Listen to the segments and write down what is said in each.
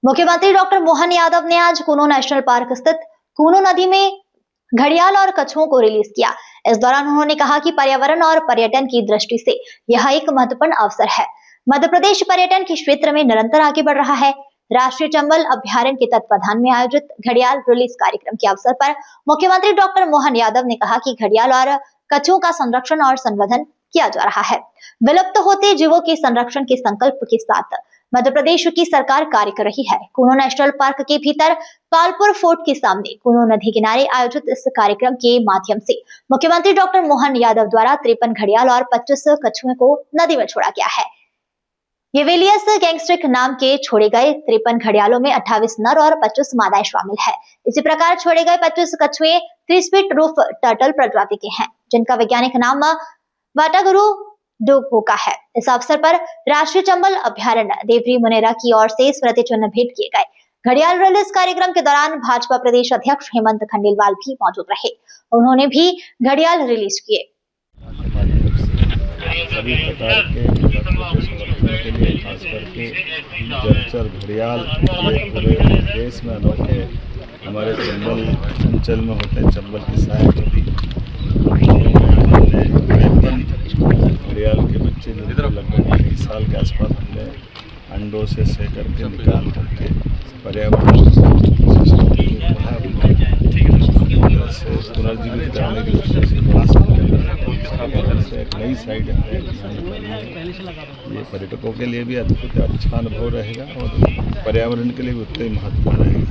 मुख्यमंत्री डॉक्टर मोहन यादव ने आज कूनो नेशनल पार्क स्थित कूनो नदी में घड़ियाल और कछुओं को रिलीज किया। इस दौरान उन्होंने कहा कि पर्यावरण और पर्यटन की दृष्टि से यह एक महत्वपूर्ण अवसर है। मध्य प्रदेश पर्यटन के क्षेत्र में निरंतर आगे बढ़ रहा है। राष्ट्रीय चंबल अभ्यारण्य के तत्वाधान में आयोजित घड़ियाल रिलीज कार्यक्रम के अवसर पर मुख्यमंत्री डॉक्टर मोहन यादव ने कहा कि घड़ियाल और कछुओं का संरक्षण और संवर्धन किया जा रहा है। विलुप्त होते जीवों के संरक्षण के संकल्प के साथ मध्य प्रदेश की सरकार कार्य कर रही है। कूनो नेशनल पार्क के भीतर पालपुर फोर्ट के सामने कूनो नदी किनारे आयोजित इस कार्यक्रम के माध्यम से मुख्यमंत्री डॉक्टर मोहन यादव द्वारा 53 घड़ियाल और 25 कछुओं को नदी में छोड़ा गया है। ये वेलियस गैंगस्टिक नाम के छोड़े गए 53 घड़ियालों में 28 नर और 25 मादाएं शामिल है। इसी प्रकार छोड़े गए 25 कछुए 3 फीट रूफ टर्टल प्रजाति के हैं, जिनका वैज्ञानिक नाम वाटागुरु डोगोका है। इस अवसर पर राष्ट्रीय चंबल अभ्यारण्य देवरी मुनेरा की ओर से स्मृति चिन्ह भेंट किए गए। घड़ियाल रिलीज कार्यक्रम के दौरान भाजपा प्रदेश अध्यक्ष हेमंत खंडेलवाल भी मौजूद रहे। उन्होंने भी घड़ियाल रिलीज किए। सभी प्रकार के संरक्षण के लिए खास करके जलचर घड़ियाल पूरे देश में अनोखे हमारे चंबल अंचल में होते हैं। चंबल की सहायक नदी घड़ियाल के बच्चे लगभग 1 साल के आसपास हमने अंडों से सेक करके निकाल करके पर्यावरण से पुनर्जीवित कराने के लिए एक नई साइड है। ये पर्यटकों के लिए भी अद्भुत अच्छा अनुभव रहेगा और पर्यावरण के लिए भी उतना ही महत्वपूर्ण रहेगा।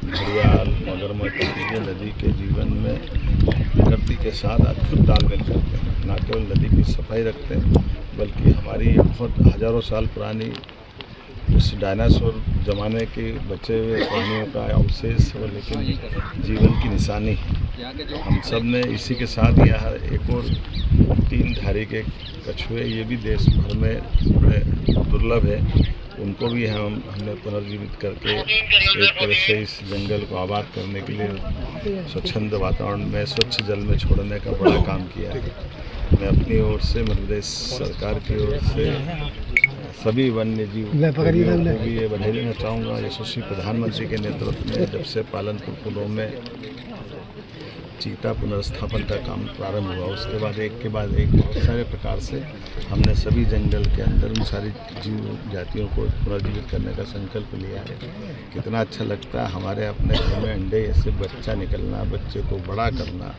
घड़ियाल मगरमच्छ ये नदी के जीवन में प्रकृति के साथ अद्भुत तालमेल करते हैं। न केवल नदी की सफाई रखते हैं बल्कि हमारी बहुत हजारों साल पुरानी उस डायनासोर ज़माने के बचे हुए प्राणियों का अवशेष और लेकिन जीवन की निशानी है। हम सब ने इसी के साथ यहाँ एक और 3 धारी के कछुए ये भी देश भर में बड़े दुर्लभ है, उनको भी हमने पुनर्जीवित करके एक तरह से इस जंगल को आबाद करने के लिए स्वच्छंद वातावरण में स्वच्छ जल में छोड़ने का बड़ा काम किया है। मैं अपनी ओर से मध्य प्रदेश सरकार की ओर से सभी वन्य जीव को भी ये बधाई देना चाहूँगा। यशस्वी प्रधानमंत्री के नेतृत्व में जब से पालनपुर कुनों में चीता पुनर्स्थापन का काम प्रारंभ हुआ, उसके बाद एक के बाद एक बहुत सारे प्रकार से हमने सभी जंगल के अंदर उन सारी जीव जातियों को पुनर्जीवित करने का संकल्प लिया है। कितना अच्छा लगता है हमारे अपने घर में अंडे ऐसे बच्चा निकलना, बच्चे को बड़ा करना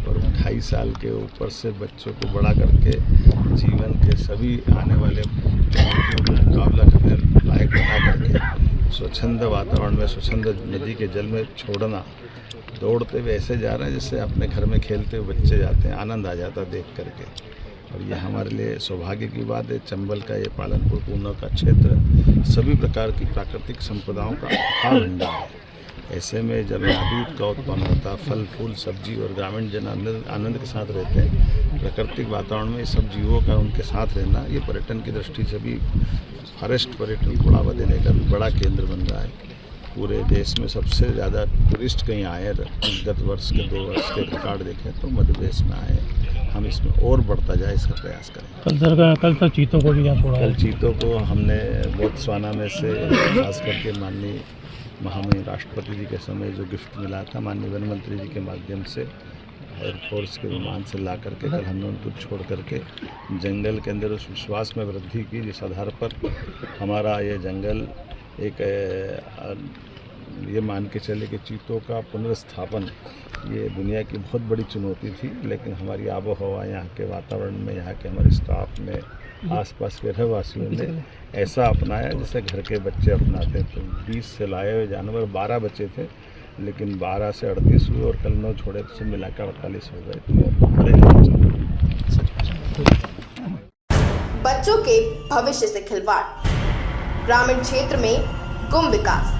और 2.5 साल के ऊपर से बच्चों को बड़ा करके जीवन के सभी आने वाले मुकाबला करने लायक बना करके स्वच्छंद वातावरण में स्वच्छंद नदी के जल में छोड़ना। दौड़ते हुए ऐसे जा रहे हैं जैसे अपने घर में खेलते हुए बच्चे जाते हैं, आनंद आ जाता देख करके। और यह हमारे लिए सौभाग्य की बात है। चंबल का ये पालनपुर कुनों का क्षेत्र सभी प्रकार की प्राकृतिक संपदाओं का अथाह भंडार है। ऐसे में जब यहाँ दूध का उत्पन्न होता है, फल फूल सब्जी और ग्रामीण जन आनंद के साथ रहते हैं। प्राकृतिक वातावरण में सब जीवों का उनके साथ रहना ये पर्यटन की दृष्टि से भी फॉरेस्ट पर्यटन को बढ़ावा देने का भी बड़ा केंद्र बन रहा है। पूरे देश में सबसे ज़्यादा टूरिस्ट कहीं आए गत वर्ष के 2 वर्ष के रिकॉर्ड देखें तो मध्य प्रदेश में आए। हम इसमें और बढ़ता जाए इसका प्रयास करें। कल सर चीतों को भी यहाँ छोड़ा। कल चीतों को हमने बोत्सवाना में से खास करके माननीय महामहिम राष्ट्रपति जी के समय जो गिफ्ट मिला था माननीय वन मंत्री जी के माध्यम से एयरफोर्स के विमान से ला करके कल हमने उनको छोड़ करके जंगल के अंदर उस विश्वास में वृद्धि की जिस आधार पर हमारा ये जंगल एक ये मान के चले कि चीतों का पुनर्स्थापन ये दुनिया की बहुत बड़ी चुनौती थी, लेकिन हमारी आबो हवा यहाँ के वातावरण में यहाँ के हमारे स्टाफ में आसपास के रहवासियों ने ऐसा अपनाया जैसे घर के बच्चे अपनाते। तो 20 से लाए हुए जानवर 12 बचे थे, लेकिन 12 से 38 हुए और कल 9 छोड़े तो सब मिलाकर 48 हो गए। तो बच्चों के भविष्य से खिलवाड़, ग्रामीण क्षेत्र में गुम विकास,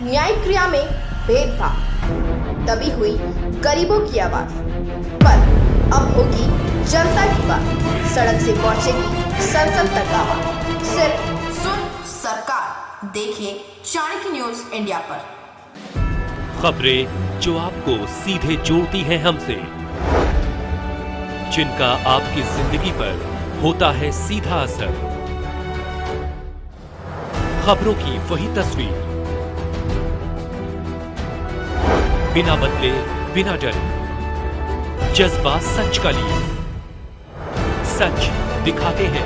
न्यायिक क्रिया में भेदभाव, दबी हुई गरीबों की आवाज। पर अब होगी जनता की बात, सड़क से पहुंचेगी संसद तक आवाज। सिर्फ सुन सरकार, देखिए चाणक्य न्यूज इंडिया पर खबरें जो आपको सीधे जोड़ती हैं हमसे, जिनका आपकी जिंदगी पर होता है सीधा असर। खबरों की वही तस्वीर, बिना बदले बिना डरे, जज्बा सच का लिए, सच दिखाते हैं।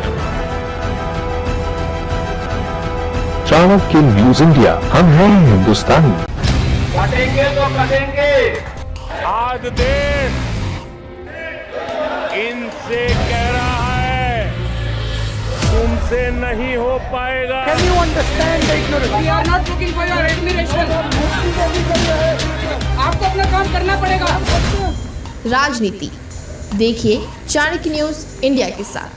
चाणक्य न्यूज इंडिया, हम हैं हिंदुस्तानी। कटेंगे तो कटेंगे। आज देश इनसे कह रहा है तुमसे नहीं हो पाएगा। Can you understand the ignorance? We are not looking for your admiration. आपको अपना काम करना पड़ेगा। राजनीति देखिए चाणक्य न्यूज इंडिया के साथ।